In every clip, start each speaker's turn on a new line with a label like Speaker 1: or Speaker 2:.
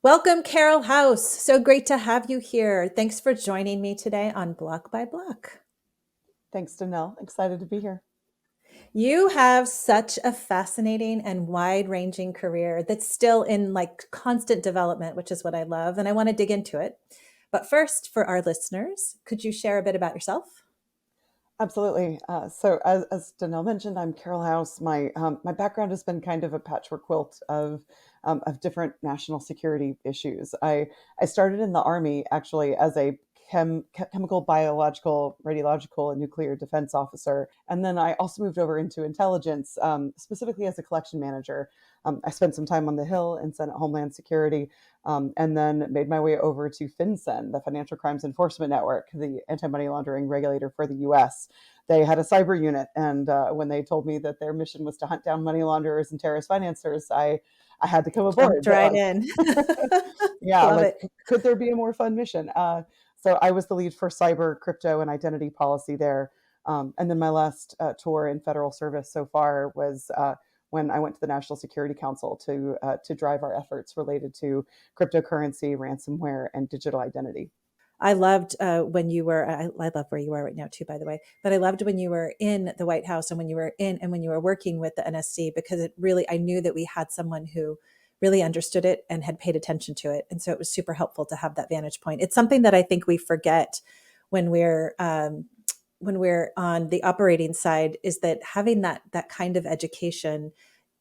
Speaker 1: Welcome, Carole House. So great to have you here. Thanks for joining me today on Block by Block.
Speaker 2: Thanks, Denelle. Excited to be here.
Speaker 1: You have such a fascinating and wide-ranging career that's still in constant development, which is what I love, and I want to dig into it. But first, for our listeners, could you share a bit about yourself?
Speaker 2: Absolutely. So as Denelle mentioned, I'm Carole House. My background has been kind of a patchwork quilt of different national security issues. I started in the Army actually as a chemical, biological, radiological, and nuclear defense officer, and then I also moved over into intelligence, specifically as a collection manager. I spent some time on the Hill in Senate Homeland Security, and then made my way over to FinCEN, the Financial Crimes Enforcement Network, the anti-money laundering regulator for the U.S. They had a cyber unit, and when they told me that their mission was to hunt down money launderers and terrorist financiers, I had to come
Speaker 1: Jumped
Speaker 2: aboard.
Speaker 1: right in.
Speaker 2: Yeah,
Speaker 1: Love
Speaker 2: like
Speaker 1: it.
Speaker 2: could there be a more fun mission? So I was the lead for cyber, crypto, and identity policy there. And then my last tour in federal service so far was when I went to the National Security Council to drive our efforts related to cryptocurrency, ransomware, and digital identity.
Speaker 1: I loved when you were. I love where you are right now too, by the way. But I loved when you were in the White House and when you were in and when you were working with the NSC because it really. I knew that we had someone who really understood it and had paid attention to it, and so it was super helpful to have that vantage point. It's something that I think we forget when we're on the operating side is that having that kind of education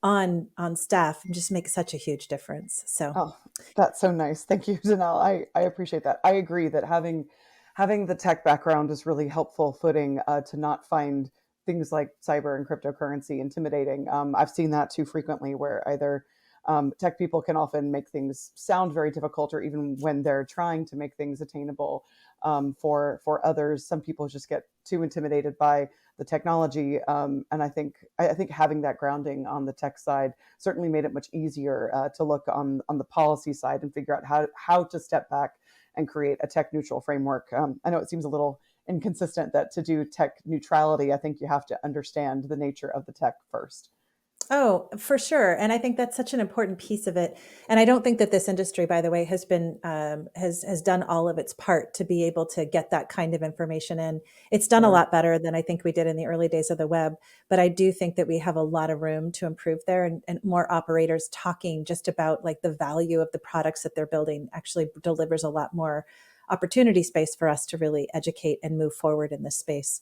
Speaker 1: on staff just makes such a huge difference. So
Speaker 2: Oh, that's so nice. Thank you, Janelle. I appreciate that. I agree that having the tech background is really helpful footing to not find things like cyber and cryptocurrency intimidating. I've seen that too frequently, where either tech people can often make things sound very difficult, or even when they're trying to make things attainable for others, some people just get too intimidated by the technology. And I think having that grounding on the tech side certainly made it much easier to look on the policy side and figure out how to step back and create a tech neutral framework. I know it seems a little inconsistent that to do tech neutrality, I think you have to understand the nature of the tech first.
Speaker 1: oh, for sure. And I think that's such an important piece of it. And I don't think that this industry, by the way, has done all of its part to be able to get that kind of information in. It's done a
Speaker 2: Sure.
Speaker 1: lot better than I think we did in the early days of the web. But I do think that we have a lot of room to improve there and more operators talking just about like the value of the products that they're building actually delivers a lot more opportunity space for us to really educate and move forward in this space.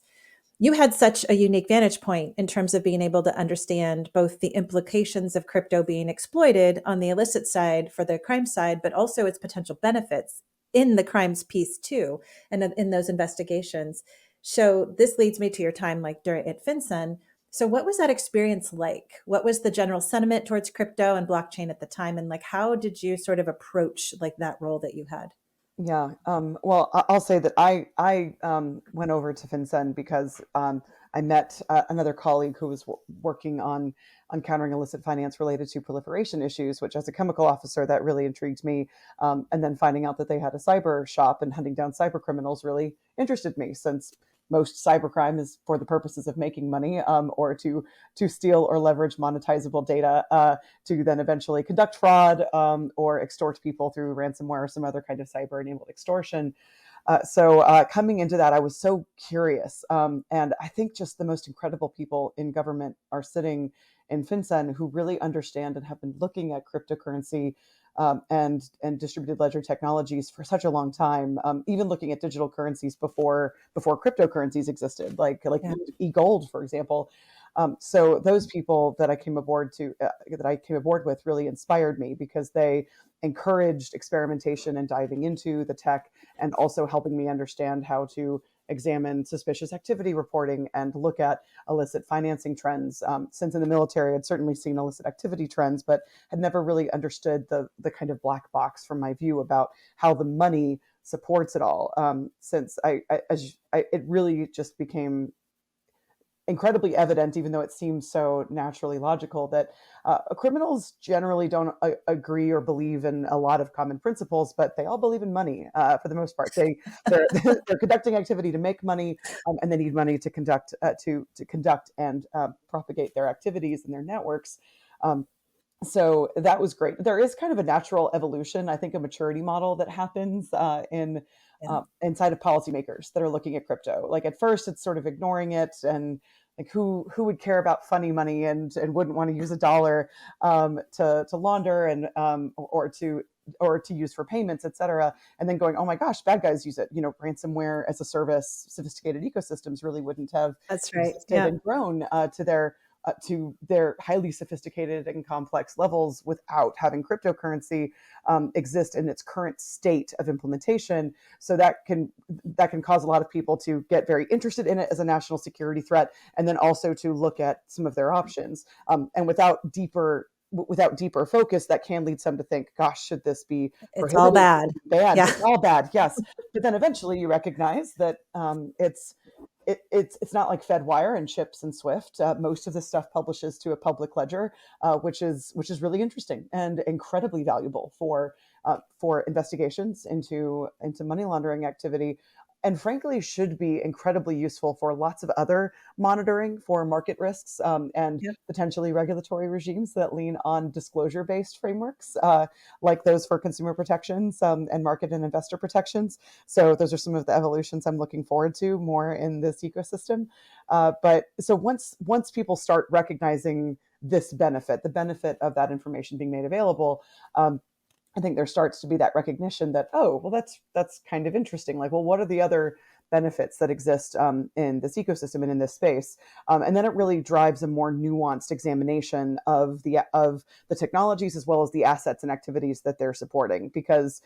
Speaker 1: You had such a unique vantage point in terms of being able to understand both the implications of crypto being exploited on the illicit side for the crime side, but also its potential benefits in the crimes piece too, and in those investigations. So this leads me to your time like during at FinCEN. So what was that experience like? What was the general sentiment towards crypto and blockchain at the time? And like how did you sort of approach like that role that you had?
Speaker 2: Yeah. Well, I'll say that I went over to FinCEN because I met another colleague who was working on countering illicit finance related to proliferation issues, which, as a chemical officer, that really intrigued me. And then finding out that they had a cyber shop and hunting down cyber criminals really interested me, since most cybercrime is for the purposes of making money, or to steal or leverage monetizable data, to then eventually conduct fraud, or extort people through ransomware or some other kind of cyber enabled extortion. So coming into that, I was so curious. And I think just the most incredible people in government are sitting in FinCEN who really understand and have been looking at cryptocurrency, and distributed ledger technologies for such a long time. Even looking at digital currencies before cryptocurrencies existed, like
Speaker 1: Yeah.
Speaker 2: e-gold, for example. So those people that I came aboard with really inspired me, because they encouraged experimentation and diving into the tech, and also helping me understand how to examine suspicious activity reporting and look at illicit financing trends. Since in the military, I'd certainly seen illicit activity trends, but had never really understood the kind of black box from my view about how the money supports it all. Since it really just became incredibly evident, even though it seems so naturally logical, that criminals generally don't agree or believe in a lot of common principles, but they all believe in money for the most part. They're conducting activity to make money, and they need money to conduct and propagate their activities and their networks. Um, So that was great. There is kind of a natural evolution, I think, a maturity model that happens in
Speaker 1: Yeah,
Speaker 2: inside of policymakers that are looking at crypto. Like at first, it's sort of ignoring it, and like who would care about funny money and wouldn't want to use a dollar to launder and or to use for payments, et cetera. And then going, oh my gosh, bad guys use it. You know, ransomware as a service, sophisticated ecosystems really wouldn't have
Speaker 1: that's right.
Speaker 2: existed
Speaker 1: Yeah.
Speaker 2: and grown to their highly sophisticated and complex levels without having cryptocurrency exist in its current state of implementation. So that can cause a lot of people to get very interested in it as a national security threat, and then also to look at some of their options. And without deeper focus, that can lead some to think, gosh, should this be
Speaker 1: It's all
Speaker 2: prohibited,
Speaker 1: bad.
Speaker 2: banned?
Speaker 1: Yeah.
Speaker 2: It's all bad, yes. But then eventually you recognize that it's not like Fedwire and Chips and Swift. Most of this stuff publishes to a public ledger, which is really interesting and incredibly valuable for investigations into money laundering activity, and frankly should be incredibly useful for lots of other monitoring for market risks and
Speaker 1: Yep.
Speaker 2: potentially regulatory regimes that lean on disclosure based frameworks like those for consumer protections and market and investor protections. So those are some of the evolutions I'm looking forward to more in this ecosystem. But so once people start recognizing this benefit, the benefit of that information being made available, I think there starts to be that recognition that, oh, well, that's kind of interesting. Like, well, what are the other benefits that exist in this ecosystem and in this space? And then it really drives a more nuanced examination of the technologies as well as the assets and activities that they're supporting. Because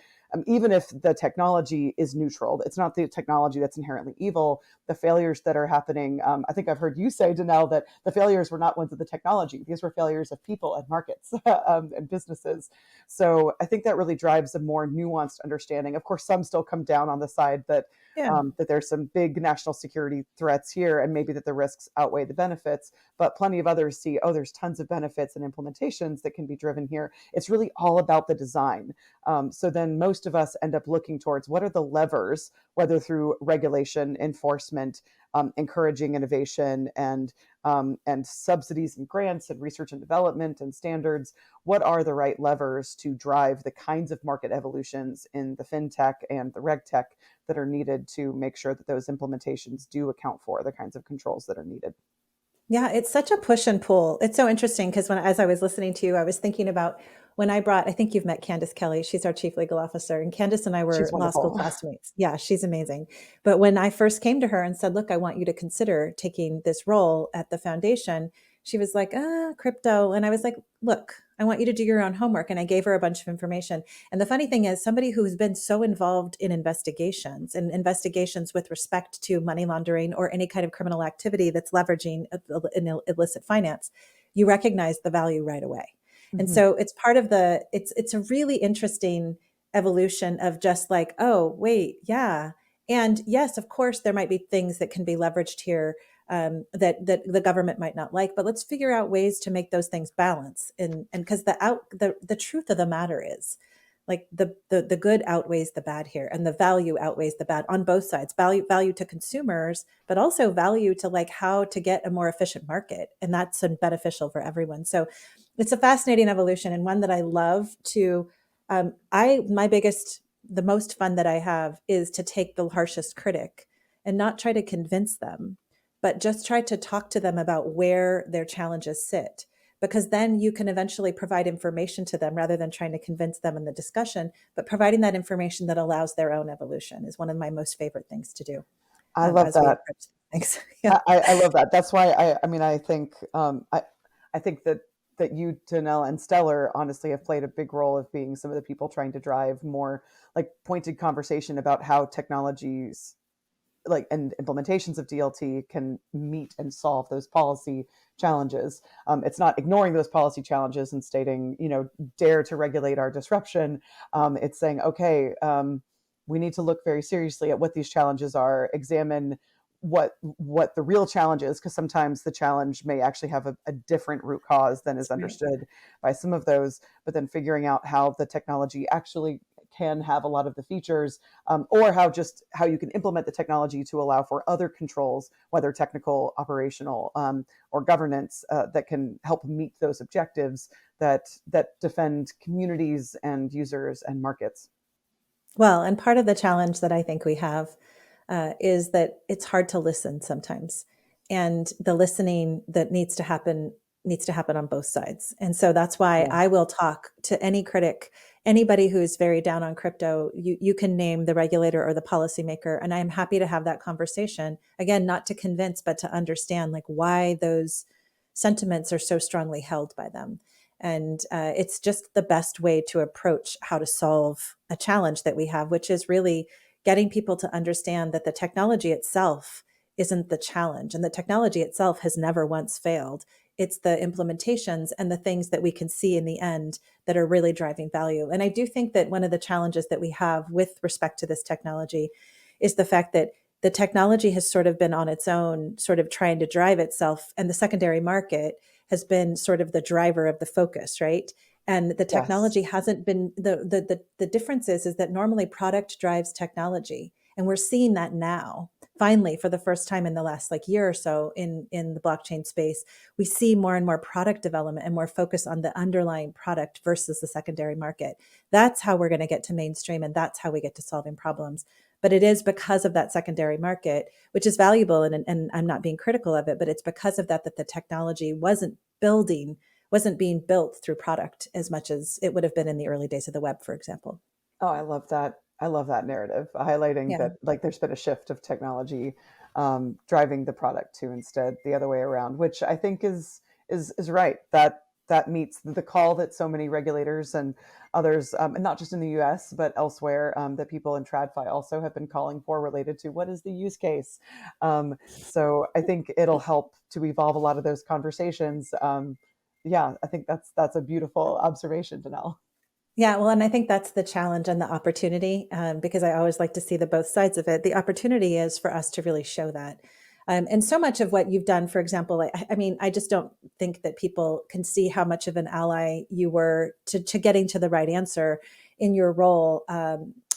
Speaker 2: even if the technology is neutral, it's not the technology that's inherently evil. The failures that are happening, I think I've heard you say, Denelle, that the failures were not ones of the technology; these were failures of people and markets and businesses. So I think that really drives a more nuanced understanding. Of course, some still come down on the side
Speaker 1: Yeah.
Speaker 2: that there's some big national security threats here, and maybe that the risks outweigh the benefits. But plenty of others see, oh, there's tons of benefits and implementations that can be driven here. It's really all about the design. So then most of us end up looking towards what are the levers, whether through regulation, enforcement, encouraging innovation, and subsidies and grants and research and development and standards. What are the right levers to drive the kinds of market evolutions in the fintech and the regtech that are needed to make sure that those implementations do account for the kinds of controls that are needed?
Speaker 1: Yeah, it's such a push and pull. It's so interesting because as I was listening to you, I was thinking about when I think you've met Candace Kelly. She's our chief legal officer, and Candace and I
Speaker 2: She's
Speaker 1: were law school
Speaker 2: wonderful.
Speaker 1: classmates. Yeah, she's amazing. But when I first came to her and said, "Look, I want you to consider taking this role at the foundation," she was like, crypto," and I was like, "Look, I want you to do your own homework." And I gave her a bunch of information. And the funny thing is, somebody who's been so involved in investigations and investigations with respect to money laundering or any kind of criminal activity that's leveraging illicit finance, you recognize the value right away. And
Speaker 2: Mhm.
Speaker 1: so it's part of it's a really interesting evolution of just like, oh, wait, yeah. And yes, of course, there might be things that can be leveraged here that the government might not like, but let's figure out ways to make those things balance. And because the truth of the matter is, like the good outweighs the bad here, and the value outweighs the bad on both sides. Value to consumers, but also value to like how to get a more efficient market, and that's beneficial for everyone. So it's a fascinating evolution and one that I love to. The most fun that I have is to take the harshest critic and not try to convince them, but just try to talk to them about where their challenges sit. Because then you can eventually provide information to them rather than trying to convince them in the discussion, but providing that information that allows their own evolution is one of my most favorite things to do
Speaker 2: I love
Speaker 1: as we
Speaker 2: that.
Speaker 1: approach things. Yeah.
Speaker 2: I love that. That's why I mean I think that you, Danelle, and Stellar honestly have played a big role of being some of the people trying to drive more like pointed conversation about how technologies like and implementations of DLT can meet and solve those policy challenges. It's not ignoring those policy challenges and stating, dare to regulate our disruption. It's saying, okay, we need to look very seriously at what these challenges are, examine what the real challenge is, because sometimes the challenge may actually have a different root cause than is
Speaker 1: That's right.
Speaker 2: understood by some of those, but then figuring out how the technology actually can have a lot of the features, or how you can implement the technology to allow for other controls, whether technical, operational, or governance, that can help meet those objectives that defend communities and users and markets.
Speaker 1: Well, and part of the challenge that I think we have is that it's hard to listen sometimes, and the listening that needs to happen on both sides. And so that's why
Speaker 2: Yeah.
Speaker 1: I will talk to any critic, anybody who's very down on crypto. You can name the regulator or the policymaker, and I'm happy to have that conversation. Again, not to convince, but to understand like why those sentiments are so strongly held by them. And it's just the best way to approach how to solve a challenge that we have, which is really getting people to understand that the technology itself isn't the challenge. And the technology itself has never once failed. It's the implementations and the things that we can see in the end that are really driving value. And I do think that one of the challenges that we have with respect to this technology is the fact that the technology has sort of been on its own, sort of trying to drive itself, and the secondary market has been sort of the driver of the focus, right? And the
Speaker 2: Yes.
Speaker 1: technology hasn't been the difference is that normally product drives technology. And we're seeing that now. Finally, for the first time in the last like year or so in the blockchain space, we see more and more product development and more focus on the underlying product versus the secondary market. That's how we're going to get to mainstream, and that's how we get to solving problems. But it is because of that secondary market, which is valuable, and I'm not being critical of it, but it's because of that the technology wasn't being built through product as much as it would have been in the early days of the web, for example.
Speaker 2: Oh, I love that. I love that narrative, highlighting
Speaker 1: Yeah.
Speaker 2: that like there's been a shift of technology, driving the product to instead the other way around, which I think is right. That meets the call that so many regulators and others, and not just in the U.S. but elsewhere, that people in TradFi also have been calling for, related to what is the use case. So I think it'll help to evolve a lot of those conversations. Yeah, I think that's a beautiful observation, Danelle.
Speaker 1: Yeah, well, and I think that's the challenge and the opportunity, because I always like to see the both sides of it. The opportunity is for us to really show that. And so much of what you've done, for example, I mean, I just don't think that people can see how much of an ally you were to getting to the right answer in your role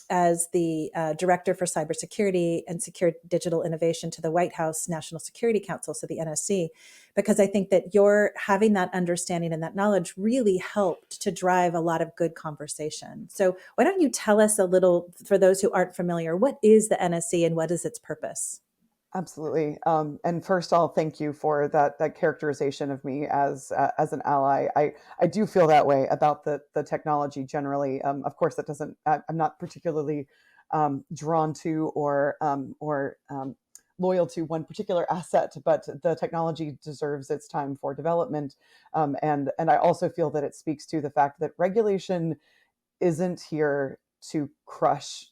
Speaker 1: as the director for cybersecurity and secure digital innovation to the White House National Security Council, so the NSC, because I think that your having that understanding and that knowledge really helped to drive a lot of good conversation. So why don't you tell us a little, for those who aren't familiar, what is the NSC and what is its purpose?
Speaker 2: Absolutely. And first, I'll thank you for that characterization of me as an ally. I do feel that way about the technology generally. Of course, that doesn't. I'm not particularly drawn to or loyal to one particular asset, but the technology deserves its time for development. And I also feel that it speaks to the fact that regulation isn't here to crush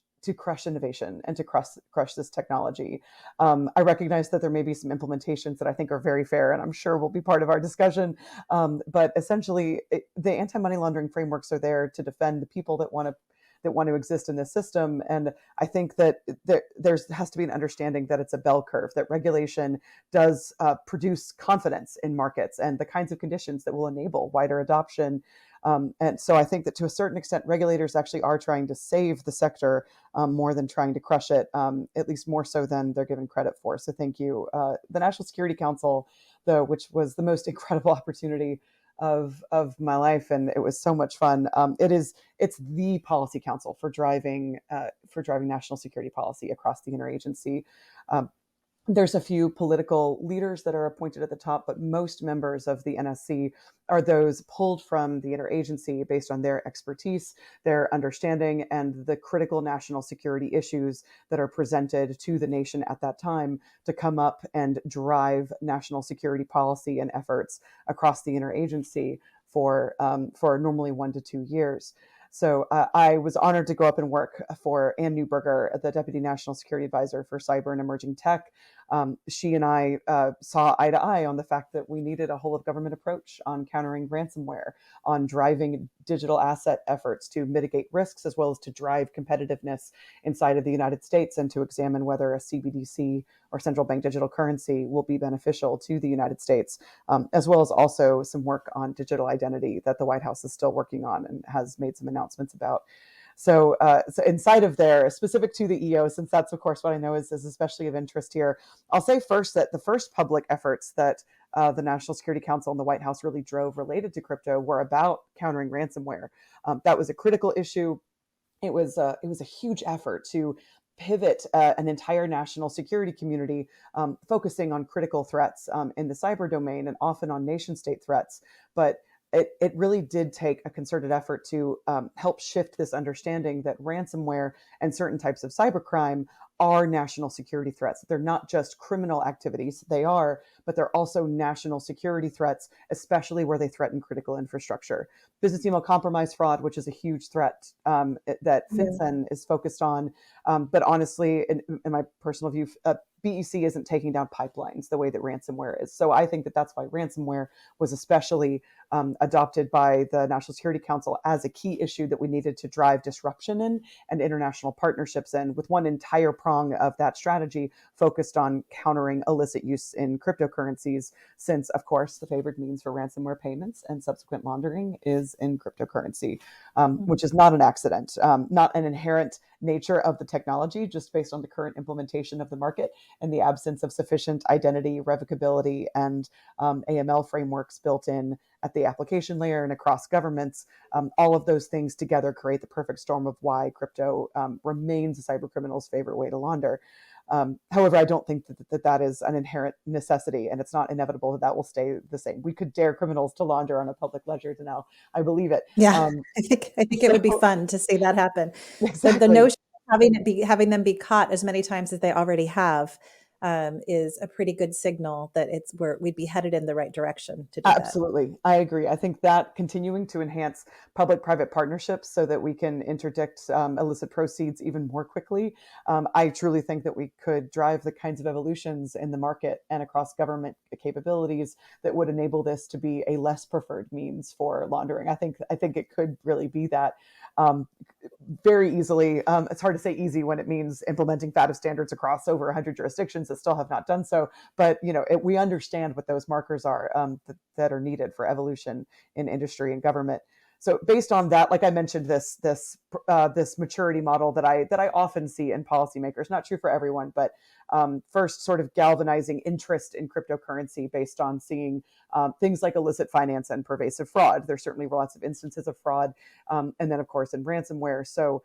Speaker 2: innovation and to crush this technology. I recognize that there may be some implementations that I think are very fair, and I'm sure will be part of our discussion. But essentially, the anti-money laundering frameworks are there to defend the people that want to exist in this system. And I think that there has to be an understanding that it's a bell curve, that regulation does produce confidence in markets and the kinds of conditions that will enable wider adoption. And so I think that to a certain extent, regulators actually are trying to save the sector, more than trying to crush it, at least more so than they're given credit for. So thank you. The National Security Council, though, which was the most incredible opportunity of my life, and it was so much fun. It's the policy council for driving national security policy across the interagency. Um, there's a few political leaders that are appointed at the top, but most members of the NSC are those pulled from the interagency based on their expertise, their understanding, and the critical national security issues that are presented to the nation at that time to come up and drive national security policy and efforts across the interagency for normally 1 to 2 years. So I was honored to go up and work for Ann Neuberger, the Deputy National Security Advisor for Cyber and Emerging Tech. She and I saw eye to eye on the fact that we needed a whole of government approach on countering ransomware, on driving digital asset efforts to mitigate risks, as well as to drive competitiveness inside of the United States, and to examine whether a CBDC or central bank digital currency will be beneficial to the United States, as well as also some work on digital identity that the White House is still working on and has made some announcements about. So inside of there, specific to the EO, since that's of course what I know is especially of interest here, I'll say first that the first public efforts that the National Security Council and the White House really drove related to crypto were about countering ransomware. That was a critical issue. It was a huge effort to pivot an entire national security community, focusing on critical threats in the cyber domain and often on nation state threats. But it really did take a concerted effort to help shift this understanding that ransomware and certain types of cybercrime are national security threats. They're not just criminal activities, they are, but they're also national security threats, especially where they threaten critical infrastructure. Business email compromise fraud, which is a huge threat that
Speaker 1: Yeah.
Speaker 2: FinCEN is focused on. But honestly, in my personal view, BEC isn't taking down pipelines the way that ransomware is. So I think that that's why ransomware was especially adopted by the National Security Council as a key issue that we needed to drive disruption in and international partnerships in, with one entire prong of that strategy focused on countering illicit use in cryptocurrencies, since, of course, the favored means for ransomware payments and subsequent laundering is in cryptocurrency, which is not an accident, not an inherent nature of the technology, just based on the current implementation of the market and the absence of sufficient identity, revocability, and AML frameworks built in at the application layer and across governments. All of those things together create the perfect storm of why crypto remains a cyber criminal's favorite way to launder. However, I don't think that is an inherent necessity, and it's not inevitable that will stay the same. We could dare criminals to launder on a public ledger, Denelle. I believe it.
Speaker 1: Yeah,
Speaker 2: Um,
Speaker 1: I think it would be
Speaker 2: so
Speaker 1: fun to see that happen. The
Speaker 2: exactly.
Speaker 1: notion of having them be caught as many times as they already have, is a pretty good signal that we'd be headed in the right direction to do that.
Speaker 2: Absolutely. I agree. I think that continuing to enhance public private partnerships so that we can interdict illicit proceeds even more quickly. I truly think that we could drive the kinds of evolutions in the market and across government capabilities that would enable this to be a less preferred means for laundering. I think it could really be that. Um, Very easily. It's hard to say easy when it means implementing FATF standards across over 100 jurisdictions that still have not done so. But we understand what those markers are, that are needed for evolution in industry and government. So based on that, like I mentioned, this maturity model that I often see in policymakers, not true for everyone, but first sort of galvanizing interest in cryptocurrency based on seeing things like illicit finance and pervasive fraud. There's certainly lots of instances of fraud, and then of course in ransomware. So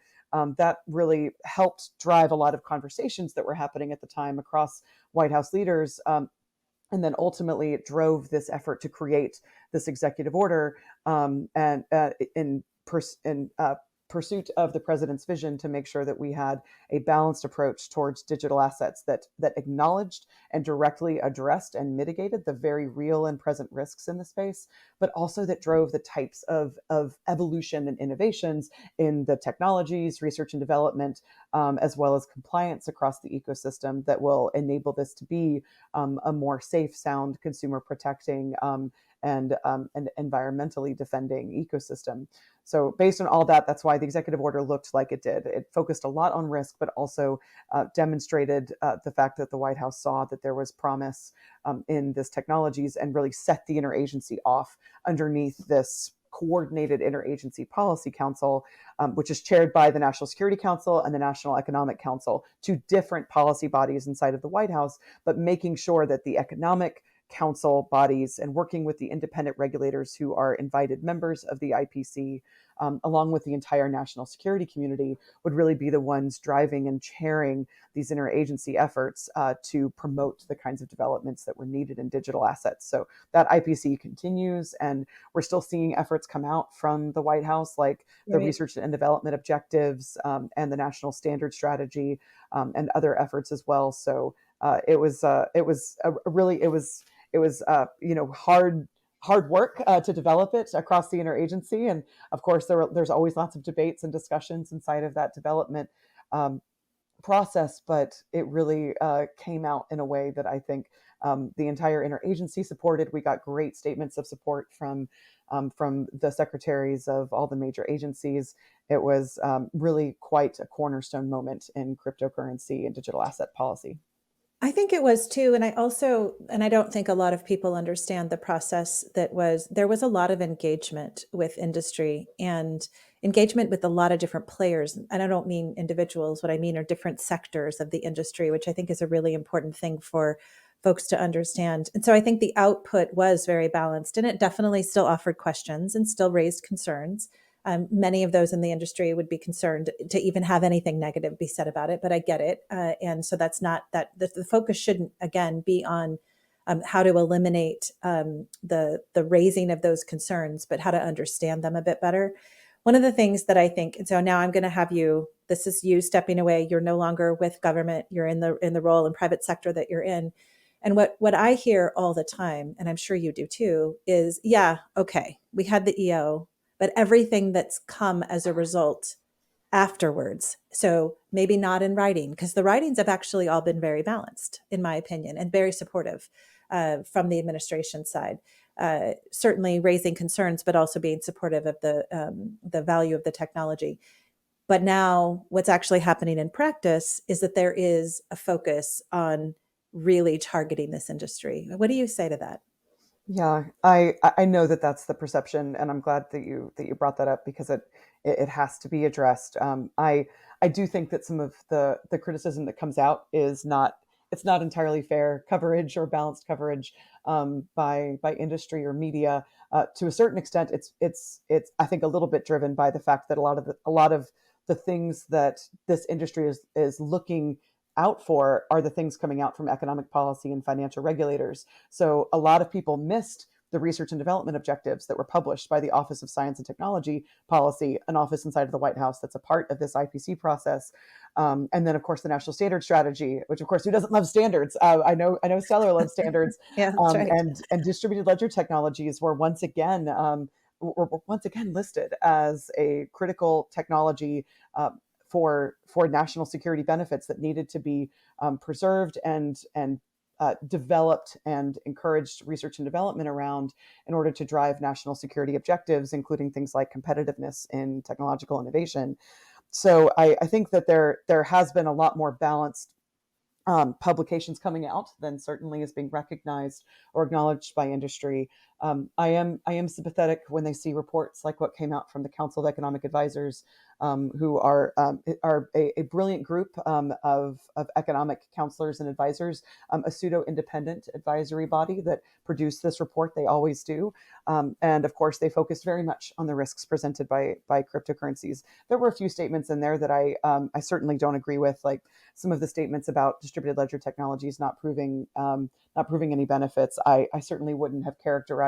Speaker 2: that really helped drive a lot of conversations that were happening at the time across White House leaders. And then ultimately, it drove this effort to create this executive order, and in pursuit of the president's vision to make sure that we had a balanced approach towards digital assets that acknowledged and directly addressed and mitigated the very real and present risks in the space, but also that drove the types of evolution and innovations in the technologies, research and development, as well as compliance across the ecosystem that will enable this to be a more safe, sound, consumer protecting, and environmentally defending ecosystem. So based on all that, that's why the executive order looked like it did. It focused a lot on risk, but also demonstrated the fact that the White House saw that there was promise in this technologies, and really set the interagency off underneath this coordinated interagency policy council, which is chaired by the National Security Council and the National Economic Council, two different policy bodies inside of the White House, but making sure that the economic council bodies and working with the independent regulators who are invited members of the IPC, along with the entire national security community, would really be the ones driving and chairing these interagency efforts to promote the kinds of developments that were needed in digital assets. So that IPC continues, and we're still seeing efforts come out from the White House, like the
Speaker 1: Right.
Speaker 2: research and development objectives, and the national standard strategy, and other efforts as well. So it was hard work to develop it across the interagency, and of course there's always lots of debates and discussions inside of that development um, process, but it really came out in a way that I think the entire interagency supported. We got great statements of support from the secretaries of all the major agencies. It was really quite a cornerstone moment in cryptocurrency and digital asset policy.
Speaker 1: I think it was too. And I don't think a lot of people understand the process there was a lot of engagement with industry and engagement with a lot of different players. And I don't mean individuals. What I mean are different sectors of the industry, which I think is a really important thing for folks to understand. And so I think the output was very balanced, and it definitely still offered questions and still raised concerns. Many of those in the industry would be concerned to even have anything negative be said about it, but I get it. And so that's not that the focus shouldn't, again, be on how to eliminate the raising of those concerns, but how to understand them a bit better. One of the things that I think, and so now I'm going to have you. This is you stepping away. You're no longer with government. You're in the role in private sector that you're in. And what I hear all the time, and I'm sure you do too, is yeah, okay, we had the EO, but everything that's come as a result afterwards. So maybe not in writing, because the writings have actually all been very balanced, in my opinion, and very supportive from the administration side. Certainly raising concerns, but also being supportive of the value of the technology. But now, what's actually happening in practice is that there is a focus on really targeting this industry. What do you say to that?
Speaker 2: Yeah, I know that that's the perception, and I'm glad that you brought that up because it has to be addressed. I do think that some of the criticism that comes out is not it's not entirely fair coverage or balanced coverage by industry or media. To a certain extent, it's I think a little bit driven by the fact that a lot of the things that this industry is looking out for are the things coming out from economic policy and financial regulators. So a lot of people missed the research and development objectives that were published by the Office of Science and Technology Policy, an office inside of the White House that's a part of this IPC process. And then, of course, the National Standard Strategy, which, of course, who doesn't love standards? I know Stellar loves standards,
Speaker 1: Yeah, that's right.
Speaker 2: and distributed ledger technologies were once again listed as a critical technology for national security benefits that needed to be preserved and developed and encouraged research and development around in order to drive national security objectives, including things like competitiveness in technological innovation. So I think that there has been a lot more balanced publications coming out than certainly is being recognized or acknowledged by industry. I am sympathetic when they see reports like what came out from the Council of Economic Advisors, who are a brilliant group of economic counselors and advisors, a pseudo independent advisory body that produced this report. They always do, and of course they focused very much on the risks presented by cryptocurrencies. There were a few statements in there that I certainly don't agree with, like some of the statements about distributed ledger technologies not proving any benefits. I certainly wouldn't have characterized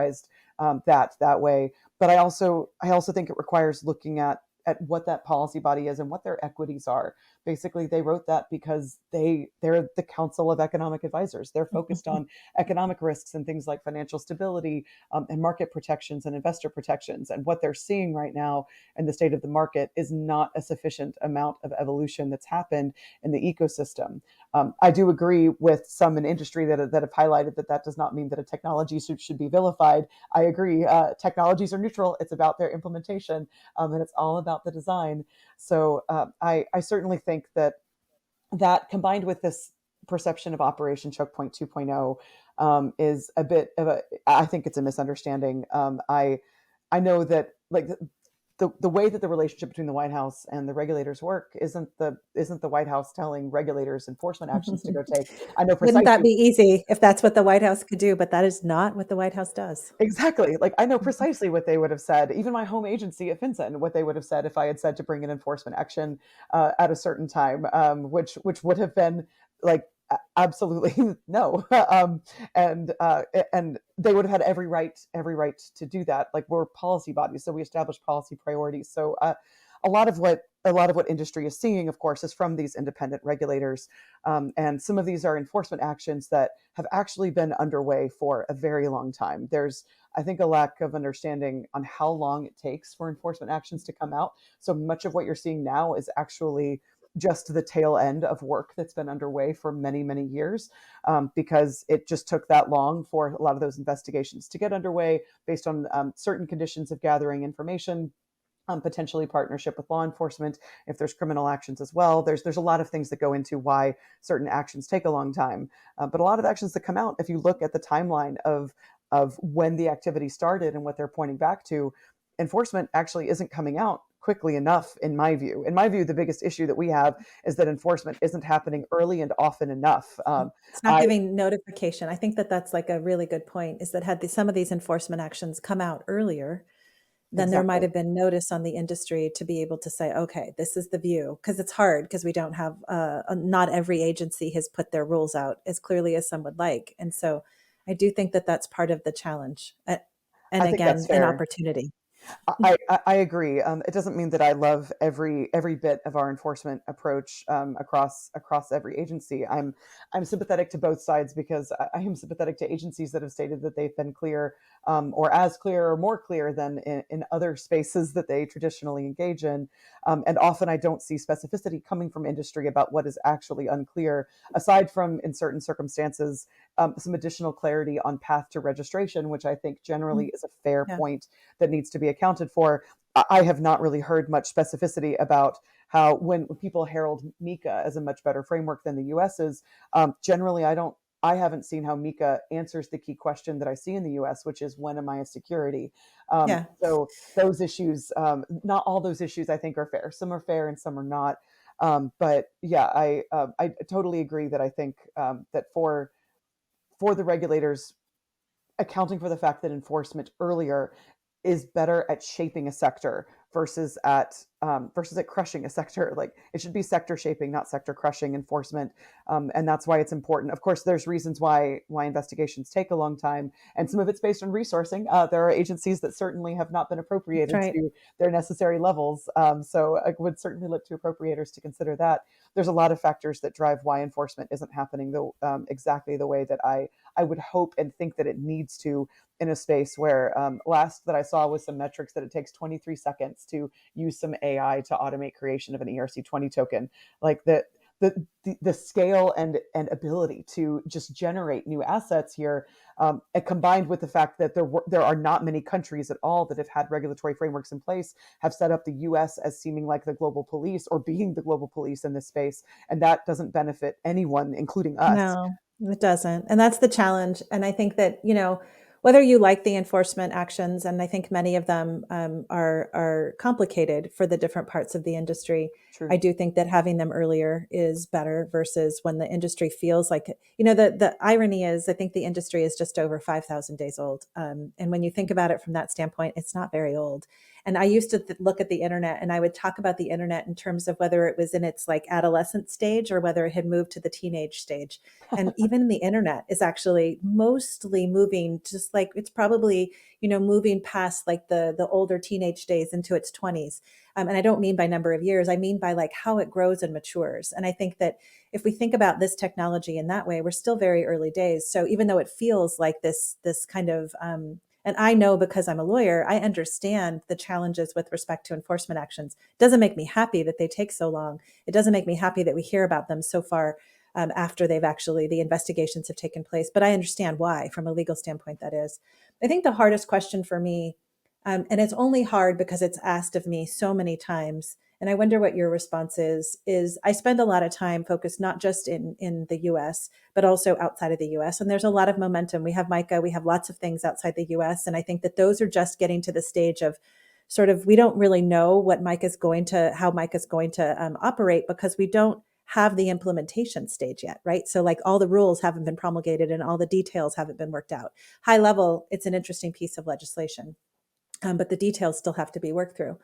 Speaker 2: that way. But I also think it requires looking at what that policy body is and what their equities are. Basically, they wrote that because they're the Council of Economic Advisors. They're focused on economic risks and things like financial stability and market protections and investor protections. And what they're seeing right now in the state of the market is not a sufficient amount of evolution that's happened in the ecosystem. I do agree with some in industry that have highlighted that does not mean that a technology should be vilified. I agree. Technologies are neutral. It's about their implementation, and it's all about the design. So I certainly think that combined with this perception of Operation Choke Point 2.0 is a bit of I think it's a misunderstanding. I know that like the way that the relationship between the White House and the regulators work isn't the White House telling regulators enforcement actions to go take. I know
Speaker 1: Wouldn't that
Speaker 2: precisely.
Speaker 1: be easy if that's what the White House could do? But that is not what the White House does.
Speaker 2: Exactly. Like I know precisely what they would have said. Even my home agency at FinCEN, what they would have said if I had said to bring an enforcement action at a certain time, which would have been like absolutely no. And they would have had every right to do that. Like we're policy bodies, so we establish policy priorities. So a lot of what industry is seeing, of course, is from these independent regulators, and some of these are enforcement actions that have actually been underway for a very long time. There's, I think, a lack of understanding on how long it takes for enforcement actions to come out. So much of what you're seeing now is actually just the tail end of work that's been underway for many, many years, because it just took that long for a lot of those investigations to get underway based on certain conditions of gathering information, potentially partnership with law enforcement if there's criminal actions as well. There's a lot of things that go into why certain actions take a long time, but a lot of actions that come out, if you look at the timeline of when the activity started and what they're pointing back to, enforcement actually isn't coming out quickly enough, in my view. In my view, the biggest issue that we have is that enforcement isn't happening early and often enough.
Speaker 1: It's not
Speaker 2: I
Speaker 1: giving notification. I think that that's like a really good point, is that had some of these enforcement actions come out earlier, then there might
Speaker 2: exactly.
Speaker 1: have been notice on the industry to be able to say, okay, this is the view. Because it's hard, because we don't have, not every agency has put their rules out as clearly as some would like. And so I do think that that's part of the challenge. And
Speaker 2: I think that's
Speaker 1: again, an
Speaker 2: fair.
Speaker 1: opportunity.
Speaker 2: I agree. It doesn't mean that I love every bit of our enforcement approach across every agency. I'm sympathetic to both sides, because I am sympathetic to agencies that have stated that they've been clear, or as clear or more clear than in other spaces that they traditionally engage in. And often I don't see specificity coming from industry about what is actually unclear, aside from, in certain circumstances, some additional clarity on path to registration, which I think generally
Speaker 1: Mm,
Speaker 2: is a fair
Speaker 1: yeah.
Speaker 2: point that needs to be accounted for. I have not really heard much specificity about how, when people herald MiCA as a much better framework than the US is, generally I haven't seen how MiCA answers the key question that I see in the US, which is, when am I a security?
Speaker 1: Yeah.
Speaker 2: So those issues, not all those issues I think are fair. Some are fair and some are not. But yeah, I totally agree that I think that for the regulators, accounting for the fact that enforcement earlier is better at shaping a sector versus at crushing a sector. Like, it should be sector shaping, not sector crushing enforcement, and that's why it's important. Of course, there's reasons why investigations take a long time, and some of it's based on resourcing. There are agencies that certainly have not been
Speaker 1: That's
Speaker 2: appropriated
Speaker 1: right.
Speaker 2: to their necessary levels, so I would certainly look to appropriators to consider that. There's a lot of factors that drive why enforcement isn't happening exactly the way that I would hope and think that it needs to, in a space where, last that I saw was some metrics that it takes 23 seconds to use some AI to automate creation of an ERC20 token. Like, the scale and ability to just generate new assets here, and combined with the fact that there are not many countries at all that have had regulatory frameworks in place, have set up the US as seeming like the global police, or being the global police in this space, and that doesn't benefit anyone, including us.
Speaker 1: No, it doesn't. And that's the challenge. And I think that, whether you like the enforcement actions, and I think many of them are complicated for the different parts of the industry, I
Speaker 2: True.
Speaker 1: do think that having them earlier is better, versus when the industry feels like, the irony is, I think the industry is just over 5,000 days old. And when you think about it from that standpoint, it's not very old. And I used to look at the internet, and I would talk about the internet in terms of whether it was in its like adolescent stage, or whether it had moved to the teenage stage. And even the internet is actually mostly moving, just like it's probably, moving past like the older teenage days into its 20s. And I don't mean by number of years, I mean by like how it grows and matures. And I think that if we think about this technology in that way, we're still very early days. So even though it feels like this kind of, and I know, because I'm a lawyer, I understand the challenges with respect to enforcement actions. It doesn't make me happy that they take so long. It doesn't make me happy that we hear about them so far, after the investigations have taken place. But I understand why, from a legal standpoint, that is. I think the hardest question for me, and it's only hard because it's asked of me so many times, and I wonder what your response is I spend a lot of time focused not just in the US, but also outside of the US. And there's a lot of momentum. We have MiCA, we have lots of things outside the US. And I think that those are just getting to the stage of sort of, we don't really know how MiCA is going to operate, because we don't have the implementation stage yet, right? So like all the rules haven't been promulgated and all the details haven't been worked out. High level, it's an interesting piece of legislation, but the details still have to be worked through.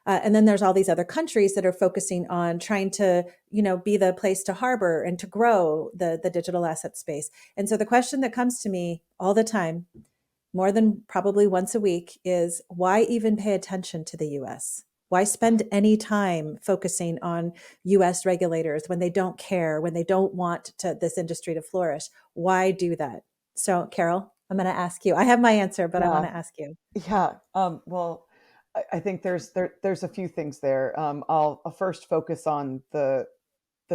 Speaker 1: And then there's all these other countries that are focusing on trying to, be the place to harbor and to grow the digital asset space. And so the question that comes to me all the time, more than probably once a week, is why even pay attention to the US? Why spend any time focusing on US regulators when they don't care, when they don't want this industry to flourish? Why do that? So, Carole, I'm going to ask you. I have my answer, but I want
Speaker 2: Yeah.
Speaker 1: to ask you.
Speaker 2: Yeah. Well, I think there's a few things there. I'll first focus on the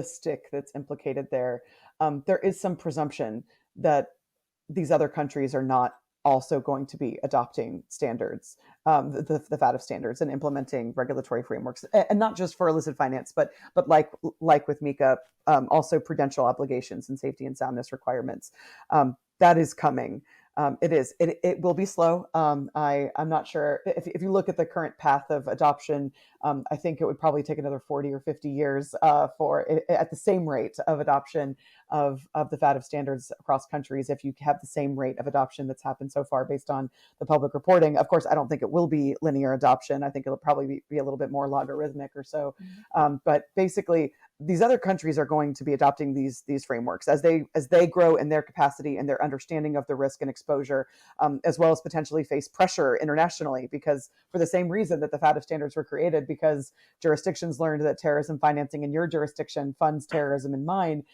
Speaker 2: stick that's implicated there. There is some presumption that these other countries are not also going to be adopting standards, the FATF standards, and implementing regulatory frameworks, and not just for illicit finance, but like with MiCA, also prudential obligations and safety and soundness requirements. That is coming. It will be slow. I'm not sure if you look at the current path of adoption. I think it would probably take another 40 or 50 years for at the same rate of adoption of the FATF standards across countries, if you have the same rate of adoption that's happened so far based on the public reporting. Of course, I don't think it will be linear adoption. I think it'll probably be a little bit more logarithmic or so. But basically, these other countries are going to be adopting these frameworks as they grow in their capacity and their understanding of the risk and exposure, as well as potentially face pressure internationally, because for the same reason that the FATF standards were created, because jurisdictions learned that terrorism financing in your jurisdiction funds terrorism in mine.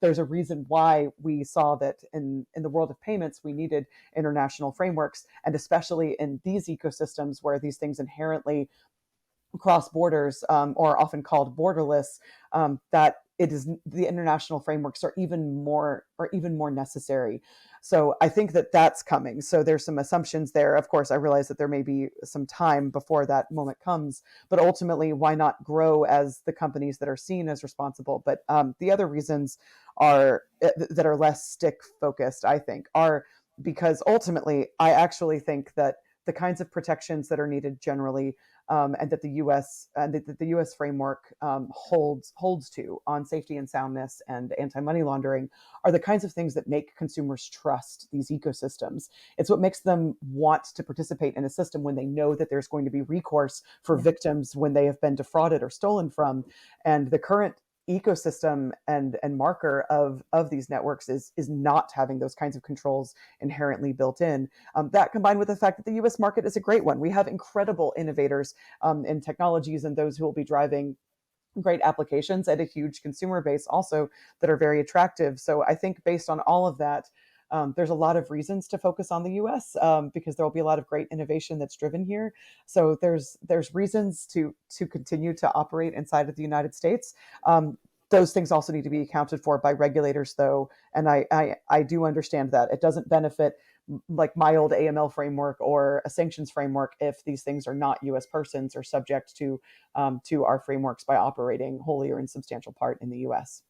Speaker 2: There's a reason why we saw that in the world of payments we needed international frameworks, and especially in these ecosystems where these things inherently cross borders, or often called borderless, that it is the international frameworks are even more necessary. So I think that that's coming. So there's some assumptions there. Of course, I realize that there may be some time before that moment comes, but ultimately, why not grow as the companies that are seen as responsible? But the other reasons are that are less stick focused, I think, are because ultimately, I actually think that the kinds of protections that are needed generally, and that the U.S. framework holds to on safety and soundness and anti-money laundering are the kinds of things that make consumers trust these ecosystems. It's what makes them want to participate in a system when they know that there's going to be recourse for victims when they have been defrauded or stolen from. And the current ecosystem and marker of these networks is not having those kinds of controls inherently built in. That combined with the fact that the U.S. market is a great one. We have incredible innovators in technologies and those who will be driving great applications, and a huge consumer base also that are very attractive. So I think based on all of that, there's a lot of reasons to focus on the U.S. Because there will be a lot of great innovation that's driven here. So there's reasons to continue to operate inside of the United States. Those things also need to be accounted for by regulators, though, and I do understand that it doesn't benefit like my old AML framework or a sanctions framework if these things are not U.S. persons or subject to our frameworks by operating wholly or in substantial part in the U.S.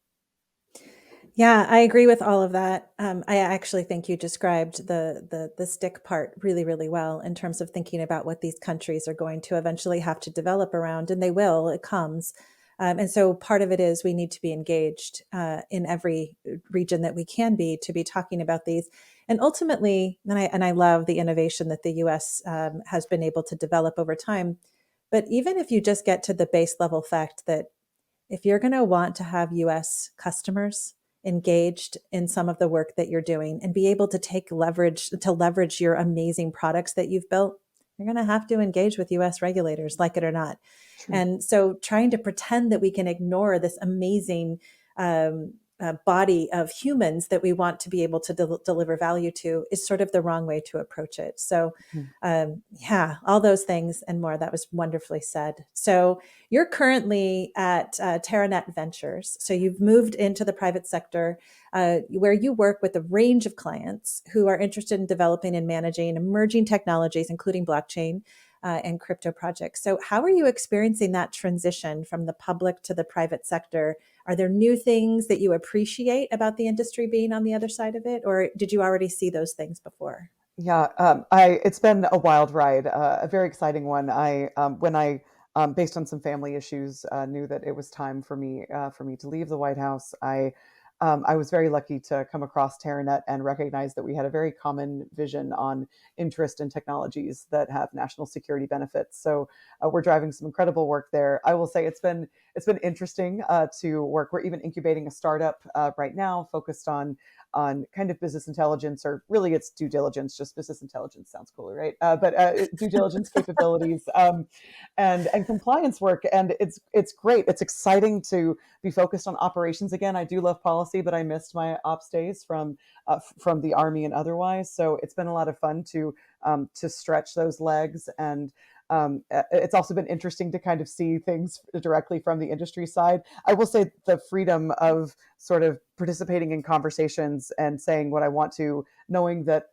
Speaker 1: Yeah, I agree with all of that. I actually think you described the stick part really, really well in terms of thinking about what these countries are going to eventually have to develop around, and they will. It comes, and so part of it is we need to be engaged in every region that we can be to be talking about these, and ultimately, and I love the innovation that the U.S. Has been able to develop over time. But even if you just get to the base level fact that if you're going to want to have US customers engaged in some of the work that you're doing and be able to leverage your amazing products that you've built, you're going to have to engage with US regulators, like it or not.
Speaker 2: True.
Speaker 1: And so trying to pretend that we can ignore this amazing body of humans that we want to be able to deliver value to is sort of the wrong way to approach it. So yeah, all those things and more. That was wonderfully said. So you're currently at Terranet Ventures. So you've moved into the private sector where you work with a range of clients who are interested in developing and managing emerging technologies, including blockchain and crypto projects. So how are you experiencing that transition from the public to the private sector? Are there new things that you appreciate about the industry being on the other side of it, or did you already see those things before?
Speaker 2: Yeah, it's been a wild ride, a very exciting one. When I based on some family issues, knew that it was time for me to leave the White House. I was very lucky to come across Terranet and recognize that we had a very common vision on interest in technologies that have national security benefits. So we're driving some incredible work there. I will say it's been interesting to work. We're even incubating a startup right now focused on kind of business intelligence, or really it's due diligence. Just business intelligence sounds cooler, right? But due diligence capabilities and compliance work, and it's great. It's exciting to be focused on operations again. I do love policy, but I missed my ops days from the Army and otherwise. So it's been a lot of fun to stretch those legs. And it's also been interesting to kind of see things directly from the industry side. I will say the freedom of sort of participating in conversations and saying what I want to, knowing that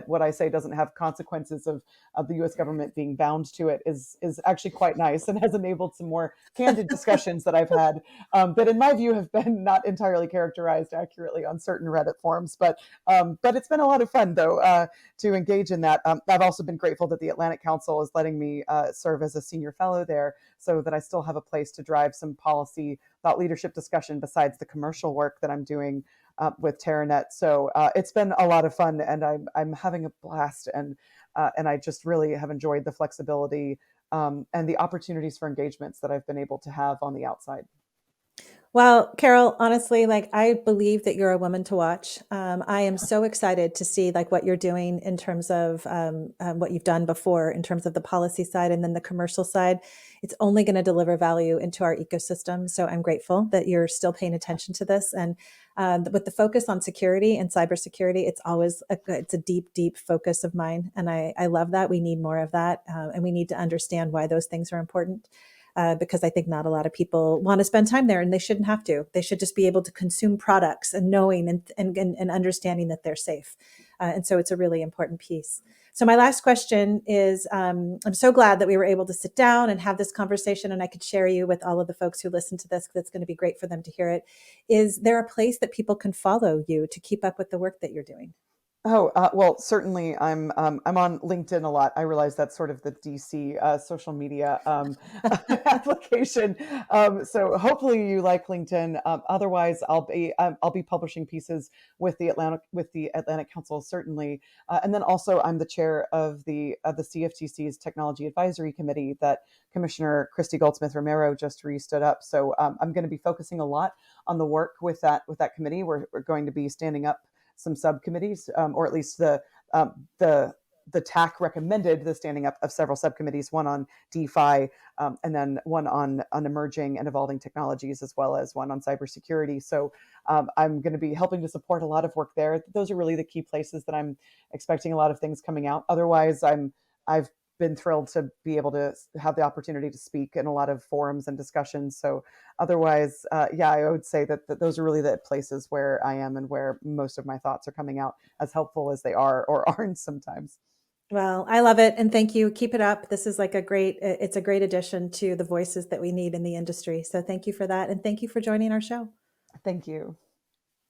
Speaker 2: what I say doesn't have consequences of the U.S. government being bound to it is actually quite nice, and has enabled some more candid discussions that I've had, that in my view have been not entirely characterized accurately on certain Reddit forums. But it's been a lot of fun though, to engage in that. I've also been grateful that the Atlantic Council is letting me serve as a senior fellow there, so that I still have a place to drive some policy thought leadership discussion besides the commercial work that I'm doing with Terranet. So it's been a lot of fun, and I'm having a blast, and I just really have enjoyed the flexibility, and the opportunities for engagements that I've been able to have on the outside.
Speaker 1: Well, Carole, honestly, like I believe that you're a woman to watch. I am so excited to see like what you're doing in terms of what you've done before in terms of the policy side and then the commercial side. It's only going to deliver value into our ecosystem. So I'm grateful that you're still paying attention to this. And with the focus on security and cybersecurity, it's a deep, deep focus of mine, and I love that. We need more of that, and we need to understand why those things are important. Because I think not a lot of people want to spend time there, and they shouldn't have to. They should just be able to consume products and knowing and understanding that they're safe. And so it's a really important piece. So my last question is, I'm so glad that we were able to sit down and have this conversation, and I could share you with all of the folks who listen to this, because it's going to be great for them to hear it. Is there a place that people can follow you to keep up with the work that you're doing?
Speaker 2: Oh, well, certainly I'm on LinkedIn a lot. I realize that's sort of the DC social media application. So hopefully you like LinkedIn. Otherwise, I'll be publishing pieces with the Atlantic Council, certainly. And then also I'm the chair of the CFTC's Technology Advisory Committee that Commissioner Christy Goldsmith Romero just re-stood up. So I'm going to be focusing a lot on the work with that committee. We're going to be standing up some subcommittees, or at least the TAC recommended the standing up of several subcommittees, one on DeFi, and then one on emerging and evolving technologies, as well as one on cybersecurity. So I'm going to be helping to support a lot of work there. Those are really the key places that I'm expecting a lot of things coming out. Otherwise, I've been thrilled to be able to have the opportunity to speak in a lot of forums and discussions. So otherwise, yeah, I would say that those are really the places where I am and where most of my thoughts are coming out, as helpful as they are or aren't sometimes.
Speaker 1: Well, I love it. And thank you. Keep it up. This is like it's a great addition to the voices that we need in the industry. So thank you for that. And thank you for joining our show.
Speaker 2: Thank you.